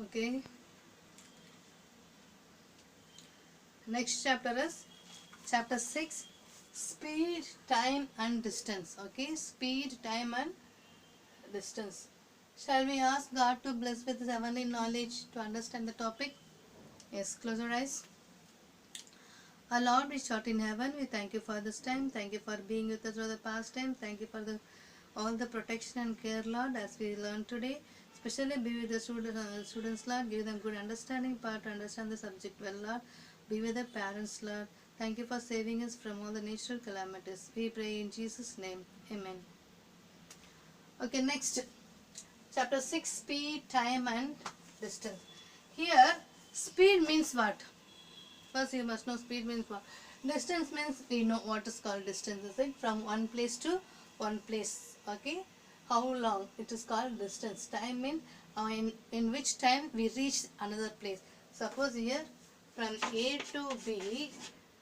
Okay, next chapter is chapter 6, speed, time and distance. Okay, speed, time and distance. Shall we ask God to bless with heavenly knowledge to understand the topic? Yes, close your eyes. Our Lord which art in heaven, we thank you for this time. Thank you for being with us for the past time. Thank you for all the protection and care, Lord, as we learn today. Especially be with the students, Lord. Give them good understanding, power to understand the subject well, Lord. Be with the parents, Lord. Thank you for saving us from all the natural calamities. We pray in Jesus' name. Amen. Okay, next. Chapter 6, speed, time and distance. Here, speed means what? First you must know speed means what. Distance means we know what is called distance. Is it from one place to one place? Okay. How long? It is called distance. Time means in which time we reach another place. Suppose here from A to B,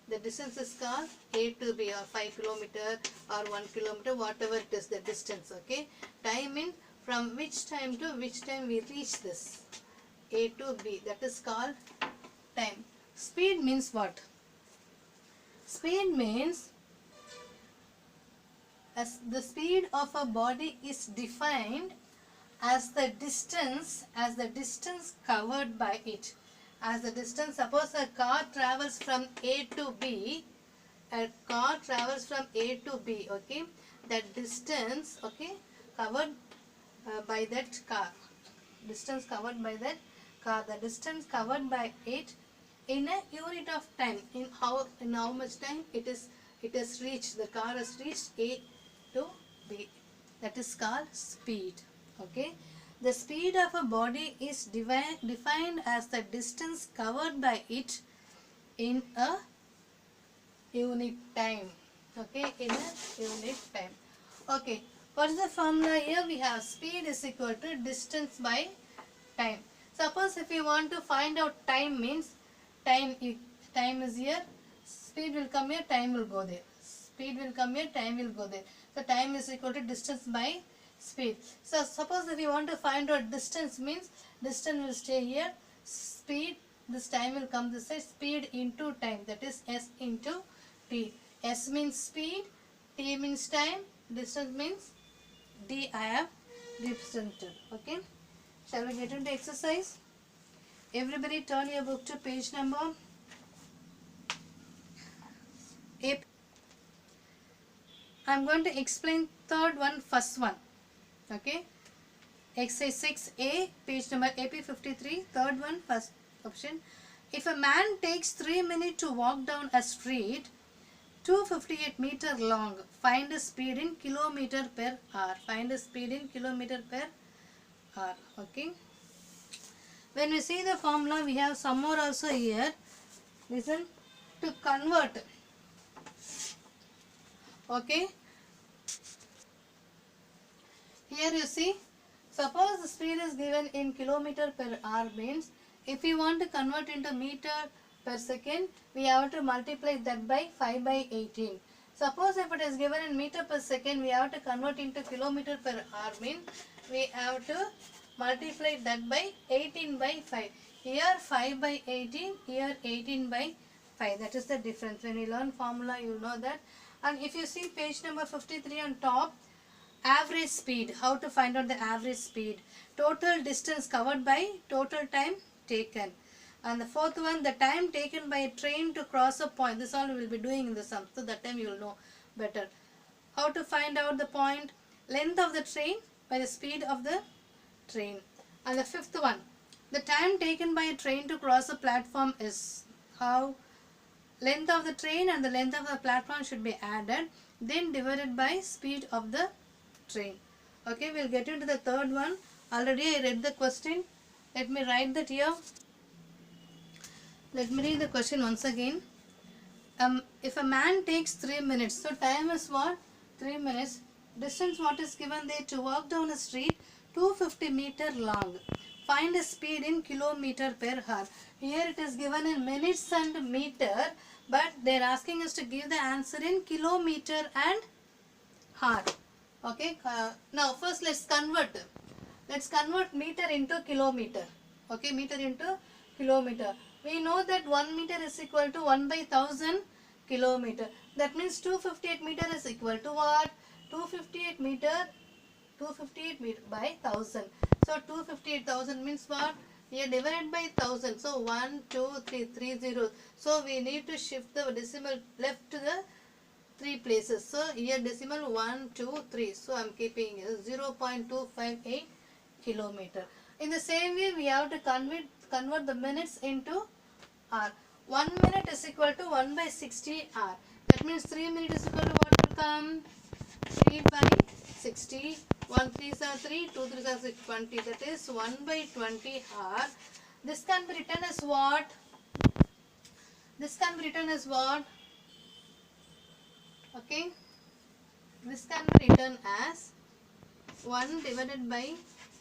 the distance is called A to B, or 5 kilometer or 1 kilometer, whatever it is the distance. Okay. Time means from which time to which time we reach this A to B. That is called time. Speed means what? Speed means as the speed of a body is defined as the distance covered by it. As the distance, suppose a car travels from A to B, okay, that distance, okay, covered by that car, distance covered by that car, the distance covered by it in a unit of time, in how much time it has reached, the car has reached A to B, that is called speed. Okay, the speed of a body is defined as the distance covered by it in a unit time. Okay, in a unit time. Okay, what is the formula here? We have speed is equal to distance by time. Suppose if you want to find out time means time is here, speed will come here, time will go there. Speed will come here, time will go there. So time is equal to distance by speed. So suppose if you want to find out distance means distance will stay here, speed, this time will come this side, speed into time, that is S into T. S means speed, T means time, distance means D I have represented. Okay. Shall we get into exercise? Everybody turn your book to page number 8. I am going to explain third one, first one. Okay. Exercise 6A, page number AP53, third one, first option. If a man takes 3 minutes to walk down a street 258 meter long, find a speed in kilometer per hour. Find a speed in kilometer per hour. Okay. When we see the formula, we have some more also here. Listen, to convert. Okay. Here you see, suppose the speed is given in kilometer per hour means, if you want to convert into meter per second, we have to multiply that by 5 by 18. Suppose if it is given in meter per second, we have to convert into kilometer per hour means, we have to multiply that by 18 by 5. Here 5 by 18, here 18 by 5. That is the difference. When you learn formula, you will know that. And if you see page number 53 on top, average speed, how to find out the average speed, total distance covered by total time taken, and the fourth one, the time taken by a train to cross a point. This all we will be doing in the sum, so that time you will know better how to find out the point, length of the train by the speed of the train. And the fifth one, the time taken by a train to cross a platform is how length of the train and the length of the platform should be added, then divided by speed of the train. Okay, we'll get into the third one. Already I read the question. Let me write that here. Let me read the question once again. If a man takes 3 minutes, so time is what? 3 minutes. Distance what is given there to walk down a street 250 meter long. Find a speed in kilometer per hour. Here it is given in minutes and meter, but they are asking us to give the answer in kilometer and hour. Okay. Now first let's convert. Let's convert meter into kilometer. Okay, meter into kilometer. We know that 1 meter is equal to 1 by 1000 kilometer. That means 258 meter is equal to what? 258 meter, 258 meter by 1000. So 258,000 means what? Here divided by 1000. So 1, 2, 3, 3 zeros. So we need to shift the decimal left to the 3 places. So here decimal 1, 2, 3. So I am keeping 0.258 kilometer. In the same way, we have to convert the minutes into hour. 1 minute is equal to 1 by 60 hour. That means 3 minutes is equal to what will come? 3 by 60. 1 3s are 3, 2 3s are 6, 20. That is 1 by 20 hour. This can be written as what? This can be written as what? Okay. This can be written as 1 divided by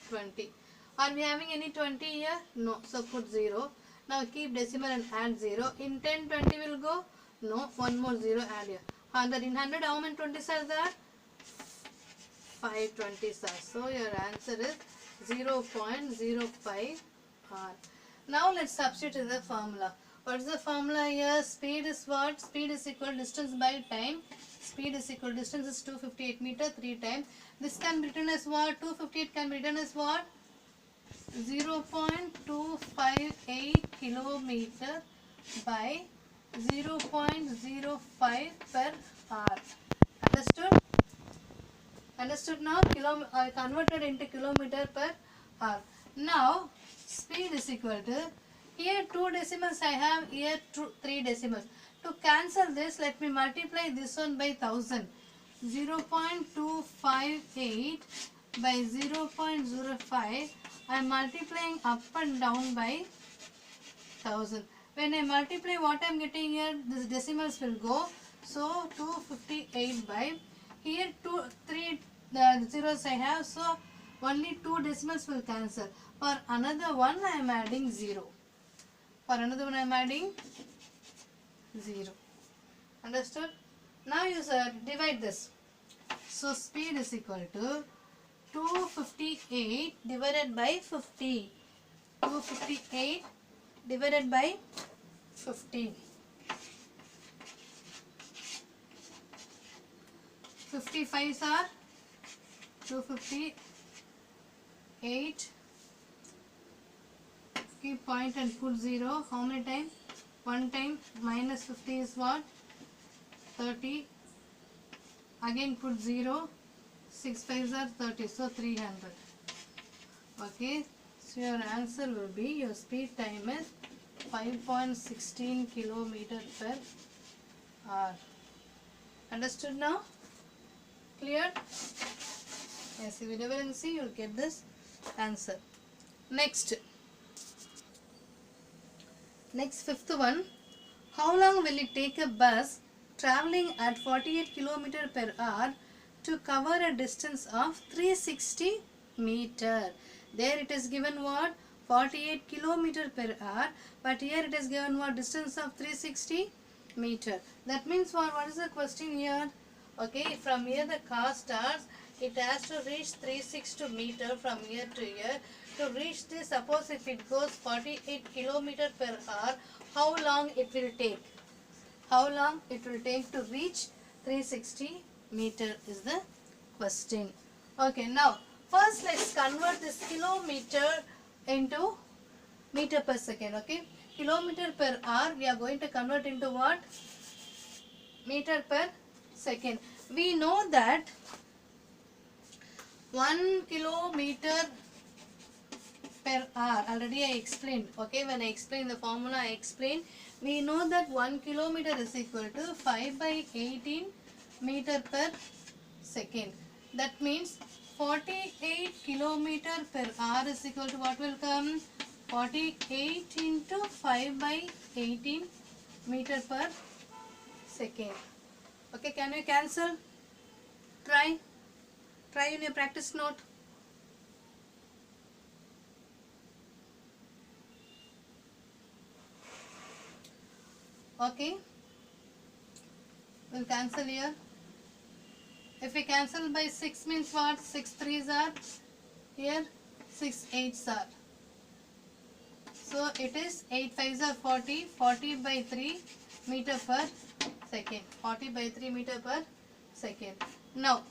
20. Are we having any 20 here? No. So put 0. Now keep decimal and add 0. In 10, 20 will go? No. One more 0 add here. 100. In 100, how many 20s are there? 5 20s are. So your answer is 0.05 r. Now let's substitute in the formula. What is the formula here? Speed is what? Speed is equal to distance by time. Speed is equal to distance is 258 meter 3 times. This can be written as what? 258 can be written as what? 0.258 kilometer by 0.05 per hour. Understood? Understood now? I converted into kilometer per hour. Now, speed is equal to, here 2 decimals I have, here 3 decimals. To cancel this, let me multiply this one by 1000. 0.258 by 0.05. I am multiplying up and down by 1000. When I multiply, what I am getting here, this decimals will go. So 258 by, here 3 zeros I have, so only 2 decimals will cancel. For another one I am adding 0. For another one I am adding 0. Understood? Now you divide this. So speed is equal to 258 divided by 50. 258 divided by 50. 55s are 258. Keep point and put 0. How many times? 1 time. Minus 50 is what? 30. Again put 0. 6 5s are 30. So 300. Okay. So your answer will be, your speed time is 5.16 kilometer per hour. Understood now? Clear? Yes, if you never and see, you will get this answer. Next, fifth one. How long will it take a bus traveling at 48 km per hour to cover a distance of 360 meter? There it is given what? 48 km per hour, but here it is given what? Distance of 360 meter. That means what is the question here? Okay, from here the car starts, it has to reach 360 meter from here to here. To reach this, suppose if it goes 48 km per hour, how long it will take? How long it will take to reach 360 meter is the question. Okay, now first let's convert this kilometer into meter per second. Okay, kilometer per hour we are going to convert into what? Meter per second. We know that 1 kilometer per hour, already I explained. Okay, when I explained the formula, I explained. We know that 1 kilometer is equal to 5 by 18 meter per second. That means 48 kilometer per hour is equal to what will come? 48 into 5 by 18 meter per second. Okay, can you cancel? Try in your practice note. Okay, we'll cancel here. If we cancel by 6 means what? 6 3s are here, 6 8s are. So it is 8 5s are 40, 40 by 3 meter per second. 40 by 3 meter per second. Now,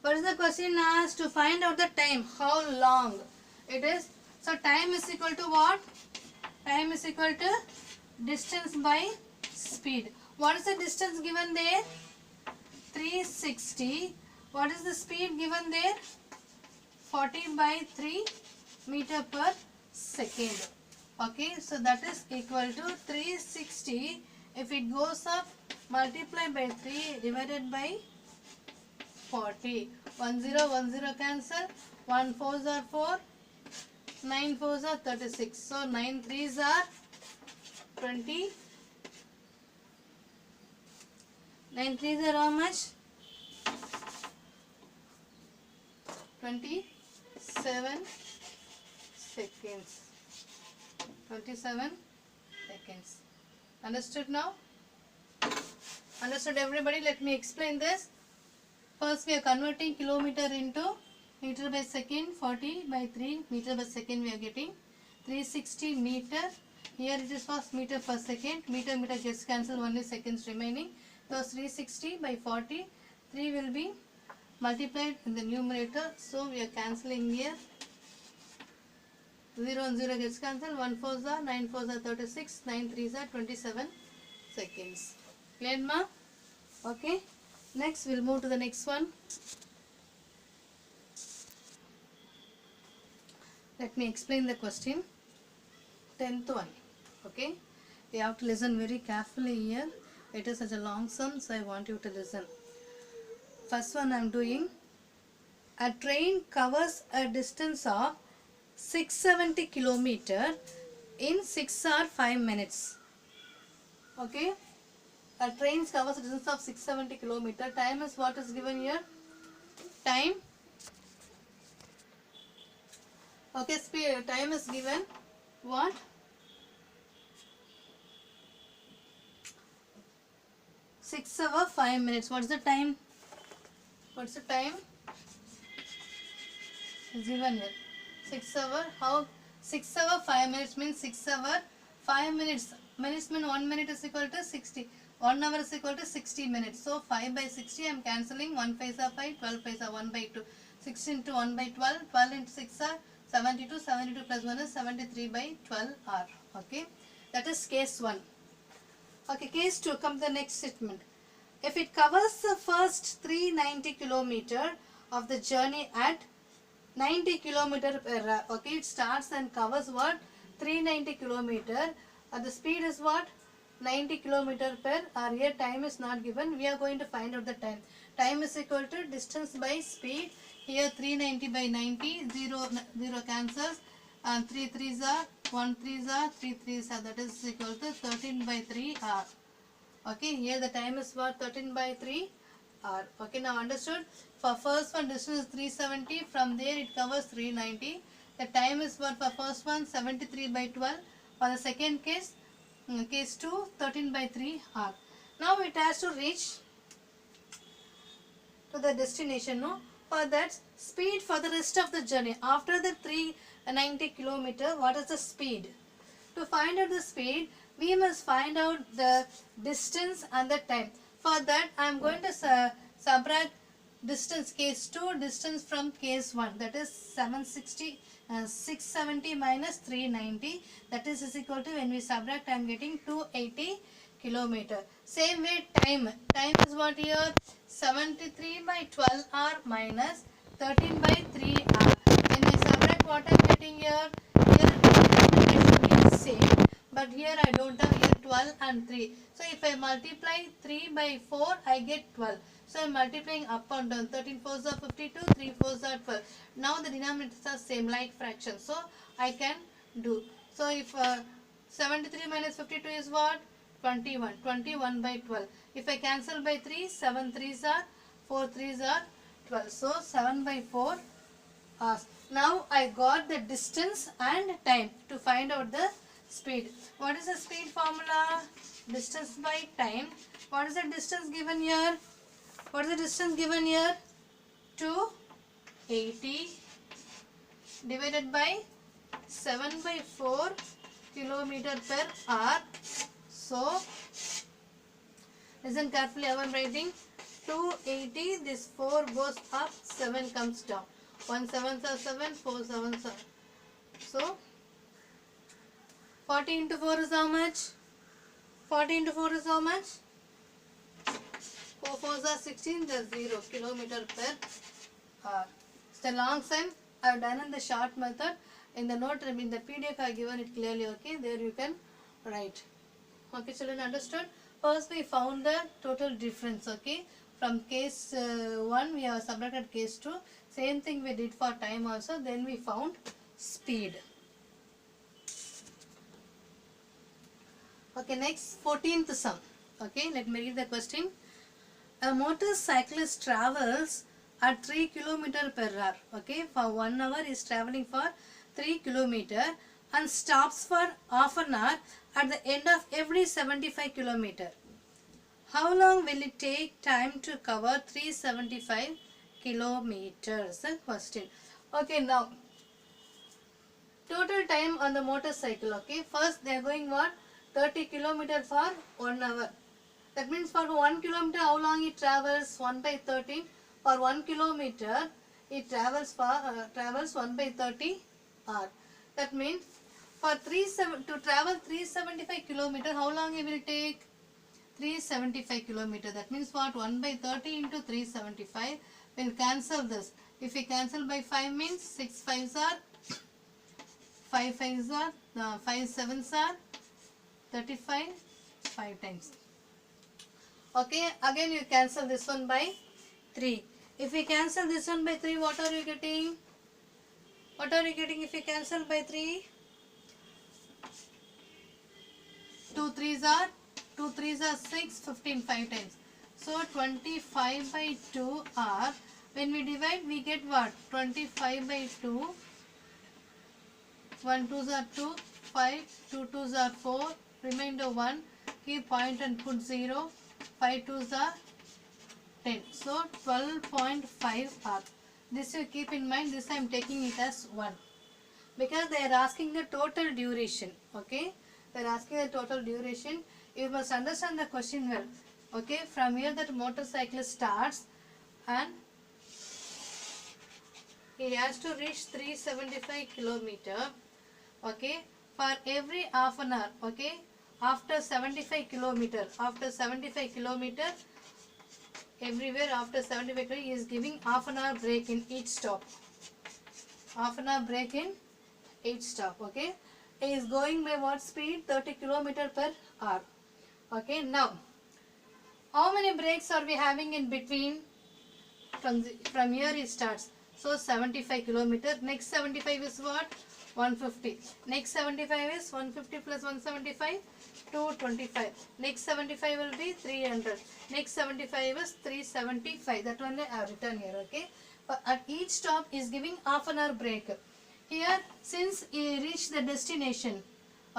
what is the question asked? To find out the time, how long it is. So time is equal to what? Time is equal to distance by speed. What is the distance given there? 360. What is the speed given there? 40 by 3 meter per second. Okay, so that is equal to 360. If it goes up, multiply by 3 divided by 40. 1 0 1 0 cancel. 1 4s are 4. 9 4s are 36. So 9 3s are 20. 9 3s are how much? 27 seconds. 27 seconds. Understood now? Understood everybody? Let me explain this. First we are converting kilometer into meter by second. 40 by 3 meter by second we are getting. 360 meter. Here it is first meter per second. Meter gets cancelled, only seconds remaining. So 360 by 40. 3 will be multiplied in the numerator. So we are cancelling here. 0 and 0 gets cancelled. 1 4s are 9 4s are 36. 9 3s are 27 seconds. Clear ma? Okay. Next we'll move to the next one. Let me explain the question. 10th one. Okay. You have to listen very carefully here. It is such a long sum, so I want you to listen. First one I am doing. A train covers a distance of 670 kilometer in 6 hours 5 minutes. Okay. A train covers a distance of 670 kilometer. Time is what is given here? Time. Okay, speed. Time is given. What? 6 hours 5 minutes. What's the time? What's the time? Is given here. 6 hours. How? 6 hours 5 minutes means 6 hours 5 minutes. Minutes mean 1 minute is equal to 60. 1 hour is equal to 60 minutes. So 5 by 60 I am cancelling. 1 5 are 5. 12 5 are 1 by 2. 6 into 1 by 12. 12 into 6 are 72. 72 plus 1 is 73 by 12 hour. Okay. That is case 1. Okay. Case 2. Come to the next statement. If it covers the first 390 kilometer of the journey at 90 kilometer per hour. Okay. It starts and covers what? 390 kilometer. The speed is what? 90 kilometer per hour. Here time is not given. We are going to find out the time. Time is equal to distance by speed. Here 390 by 90. 0 cancels. And 3 3s are 1 3s are 3 3s are. That is equal to 13 by 3 hour. Okay. Here the time is what? 13 by 3 hour. Okay. Now understood. For first one distance is 370. From there it covers 390. The time is what for first one? 73 by 12. For the second case, case 2, 13 by 3 hour. Now it has to reach to the destination. No? For that, speed for the rest of the journey. After the 390 kilometer, what is the speed? To find out the speed, we must find out the distance and the time. For that, I am going to subtract distance case 2 distance from case 1, that is 670 minus 390, that is equal to, when we subtract I am getting 280 kilometer. Same way time is what here? 73 by 12 hour minus 13 by 3 hour. When we subtract, what I am getting here? Here it should be same, but here I don't have here 12 and 3. So if I multiply 3 by 4, I get 12. So I am multiplying up and down. 13 4s are 52, 3 4s are 12. Now the denominators are same, like fraction. So I can do. So if 73 minus 52 is what? 21. 21 by 12. If I cancel by 3, 7 3s are 4 3s are 12. So 7 by 4 hours. Now I got the distance and time to find out the speed. What is the speed formula? Distance by time. What is the distance given here? What is the distance given here? 280 divided by 7 by 4 kilometer per hour. So listen carefully, I am writing 280, this 4 goes up, 7 comes down. 1 7s are 7, 4 7s are. So 40 into 4 is how much? 40 into 4 is how much? 4 4s are 16, that's 0 kilometer per hour. It's a long sum. I have done in the short method. In the note, in the PDF I have given it clearly, okay? There you can write. Okay, children, understood? First we found the total difference, okay? From case 1 we have subtracted case 2. Same thing we did for time also. Then we found speed. Okay, next 14th sum. Okay, let me read the question. A motorcyclist travels at 3 km per hour. Okay, for 1 hour is traveling for 3 km and stops for half an hour at the end of every 75 km. How long will it take time to cover 375 kilometers? The question. Okay, now total time on the motorcycle. Okay, first they are going what? 30 km for 1 hour. That means for 1 kilometer, how long it travels? 1 by 30. For 1 kilometer, it travels 1 by 30 hour. That means for to travel 375 kilometer, how long it will take? 375 kilometer. That means what? 1 by 30 into 375. We'll cancel this. If we cancel by 5 means 6 5s are 5 5s are 5 7s are 35, 5 times. Okay, again you cancel this one by 3. If we cancel this one by 3, what are you getting? What are you getting if you cancel by 3? 2 3s are 6, 15, 5 times. So 25 by 2 are, when we divide we get what? 25 by 2, 1 2s are 2, 5, 2 2s are 4, remainder 1, keep point and put 0, 5 2s are 10. So 12.5 hours. This you keep in mind, this I am taking it as 1. Because they are asking the total duration. Okay, they are asking the total duration. You must understand the question well. Okay, from here that motorcycle starts and he has to reach 375 kilometer. Okay, for every half an hour. Okay, after 75 kilometer, everywhere after 75 kilometer, he is giving half an hour break in each stop. Half an hour break in each stop. Okay, he is going by what speed? 30 kilometer per hour. Okay, now how many breaks are we having in between? From here it starts. So 75 kilometer. Next 75 is what? 150. Next 75 is 150 plus 175, 225. Next 75 will be 300. Next 75 is 375. That one I have written here. Okay. But at each stop is giving half an hour break. Here, since he reached the destination,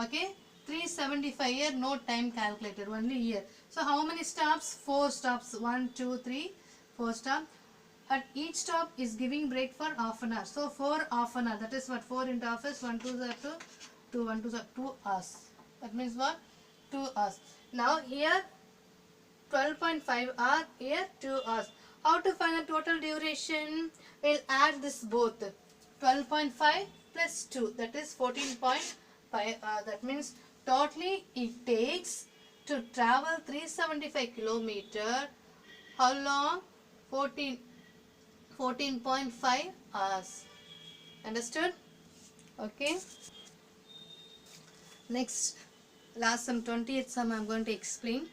okay, 375 here, no time calculated, only here. So how many stops? 4 stops. 1, 2, 3, 4 stops. At each stop is giving break for half an hour. So 4 half an hour. That is what? 4 into half is 1 2 are 2, 2 1 2 are 2 hours. That means what? 2 hours. Now here 12.5 hour, here 2 hours. How to find the total duration? We'll add this both. 12.5 plus 2, that is 14.5 hour. That means totally it takes to travel 375 kilometer. How long? 14.5 hours. Understood? Okay. Next, last sum, 20th sum I am going to explain.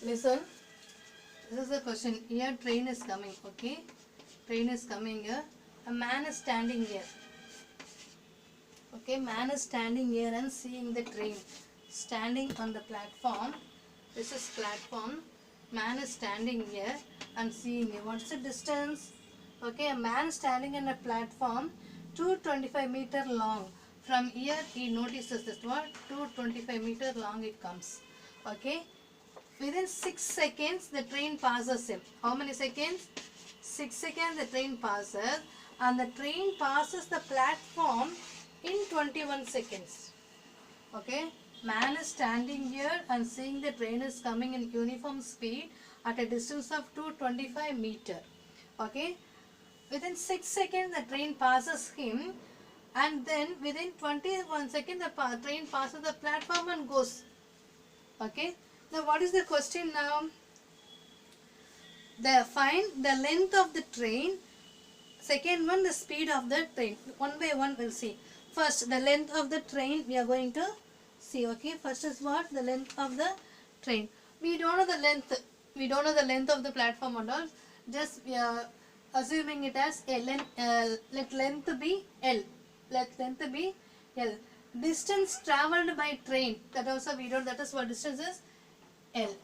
Listen. This is the question. Here train is coming. Okay. Train is coming here. A man is standing here. Okay. Man is standing here and seeing the train. Standing on the platform. This is platform. Man is standing here and seeing it. What's the distance? Okay, a man standing on a platform 225 meter long. From here he notices this what? 225 meter long it comes. Okay, within 6 seconds the train passes him. How many seconds? 6 seconds the train passes, and the train passes the platform in 21 seconds. Okay, man is standing here and seeing the train is coming in uniform speed at a distance of 225 meter. Okay, within 6 seconds the train passes him, and then within 21 seconds the train passes the platform and goes. Okay, now what is the question now? Find the length of the train. Second one, the speed of the train. One by one we'll see. First, the length of the train we are going to see. Okay, first is what? The length of the train. We don't know the length. We don't know the length of the platform and all. Just we are assuming it as a length. Let length be L. Let length be L. Distance travelled by train. That also we don't. That is what distance is. L.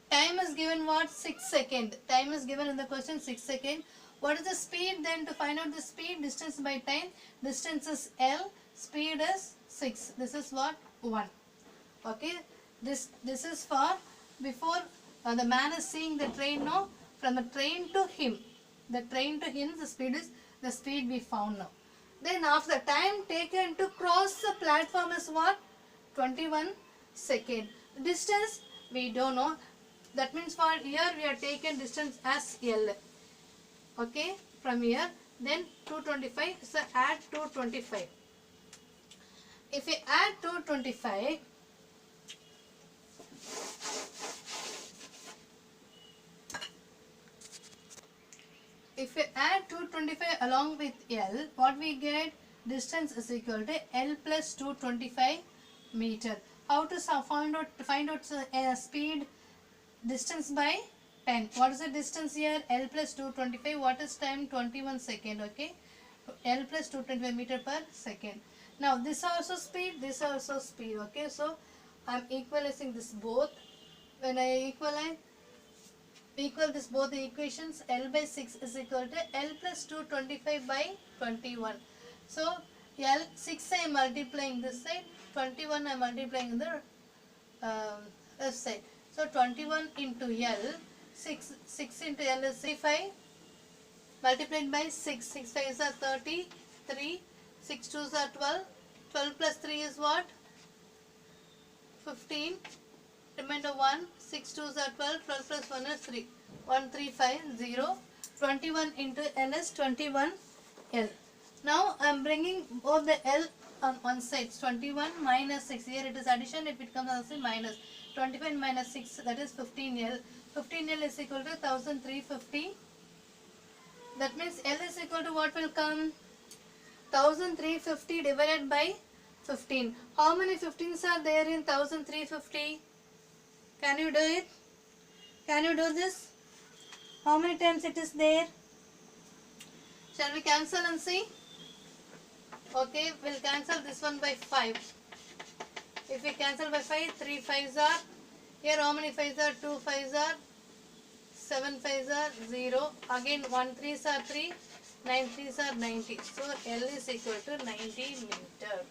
Time is given what? 6 seconds. Time is given in the question 6 seconds. What is the speed then? To find out the speed, distance by time. Distance is L. Speed is 6. This is what? 1. Okay. This is for before the man is seeing the train. No, from the train to him. The train to him, the speed is the speed we found now. Then after the time taken to cross the platform is what? 21 seconds. Distance we don't know. That means for here we are taken distance as L. Okay, from here, then 225, so add 225. If we add 225, along with L, what we get? Distance is equal to L plus 225 meter. How to find out speed? Distance by time. What is the distance here? L plus 225. What is time? 21 seconds. Okay. L plus 225 meter per second. Now this also speed. This also speed. Okay. So I am equalizing this both. When I equal this both the equations, L by 6 is equal to L plus 225 by 21. So L 6 I am multiplying this side. 21 I am multiplying the left side. So 21 into L, 6 into L is 35 multiplied by 6. 6 5s are 30, 3, 6 2s are 12, 12 plus 3 is what? 15, remainder 1, 6 2s are 12, 12 plus 1 is 3, 1 3 5 0, 21 into L is 21 L. Now I am bringing both the L on one side. 21 minus 6, here it is addition, it becomes also minus. 25 minus 6, that is 15L. 15L is equal to 1350. That means L is equal to what will come? 1350 divided by 15. How many 15s are there in 1350? Can you do it? Can you do this? How many times it is there? Shall we cancel and see? Okay, we'll cancel this one by 5. If we cancel by 5, 3 5s are, here how many 5s are? 2 5s are, 7 5s are 0, again 1 3s are 3, 9 3s are 90. So L is equal to 90 meter.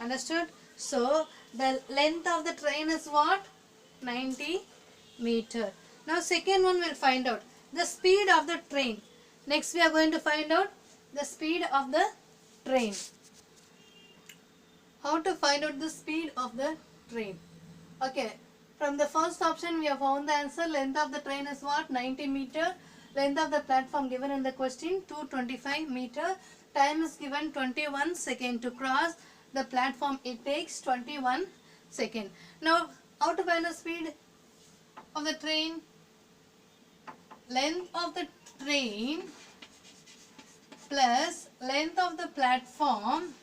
Understood? So the length of the train is what? 90 meter. Now second one we'll find out the speed of the train. Next we are going to find out the speed of the train. How to find out the speed of the train? Okay, from the first option we have found the answer. Length of the train is what? 90 meter. Length of the platform given in the question 225 meter. Time is given 21 seconds to cross the platform. It takes 21 seconds. Now how to find the speed of the train? Length of the train plus length of the platform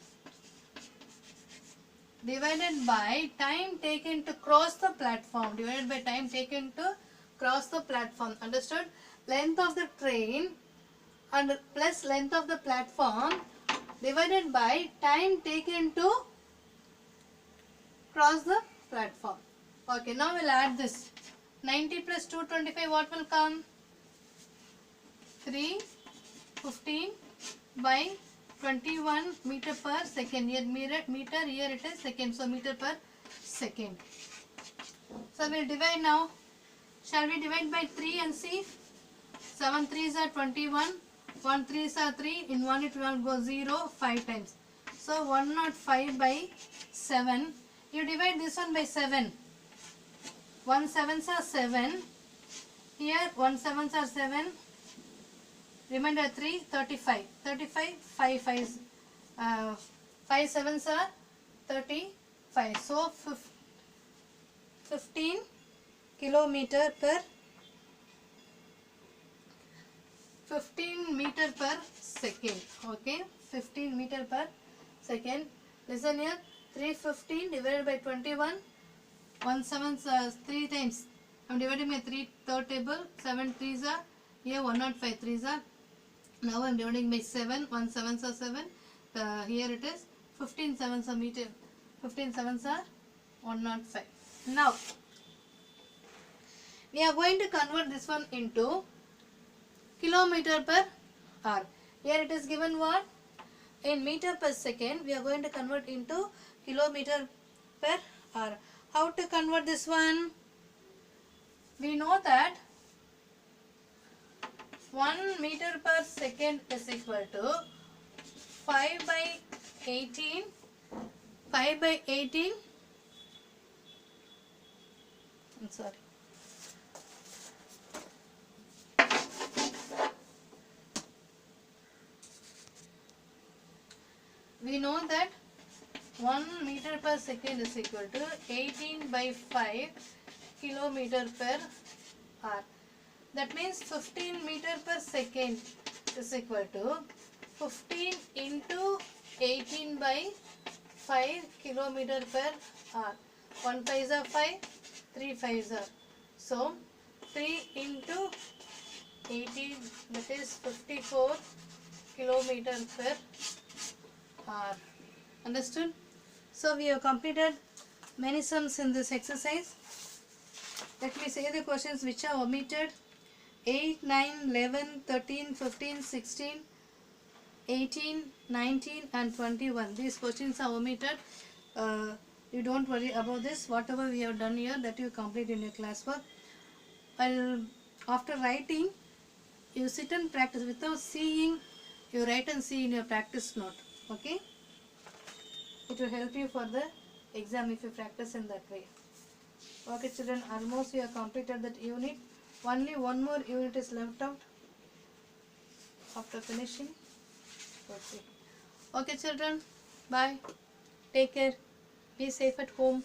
divided by time taken to cross the platform. Divided by time taken to cross the platform. Understood? Length of the train and plus length of the platform divided by time taken to cross the platform. Okay, now we'll add this. 90 plus 225, what will come? 315 by 21 meter per second. Here meter, here it is second. So meter per second. So we'll divide now. Shall we divide by 3 and see? 7 3s are 21. 1 3s are 3. In 1 it will go 0 5 times. So 105 by 7. You divide this one by 7. 1 sevens are 7. Here 1 sevens are 7. Remainder 3, 35. 35, 5 5s. 5 sevens are 35. So 15 kilometer per 15 meter per second. Okay, 15 meter per second. Listen here. 315 divided by 21. 1 7 3 times. I am dividing by 3 third table. 7 3s are here 105 3s are. Now I am dividing by 7. 1 7s are 7. Here it is 15 sevens are meter. 15 sevens are 105. Now we are going to convert this one into kilometer per hour. Here it is given what? In meter per second. We are going to convert into kilometer per hour. How to convert this one? We know that 1 meter per second is equal to 5 by 18. 5 by 18. I'm sorry. We know that 1 meter per second is equal to 18 by 5 kilometer per hour. That means 15 meter per second is equal to 15 into 18 by 5 kilometer per hour. 1 5s are 5, 3 5s are. So 3 into 18, that is 54 kilometer per hour. Understood? So we have completed many sums in this exercise. Let me say the questions which are omitted. 8, 9, 11, 13, 15, 16, 18, 19 and 21. These questions are omitted. You don't worry about this. Whatever we have done here, that you complete in your classwork. After writing, you sit and practice. Without seeing, you write and see in your practice note. Okay? It will help you for the exam if you practice in that way. Okay children, almost we have completed that unit. Only one more unit is left out after finishing. Okay children, bye. Take care. Be safe at home.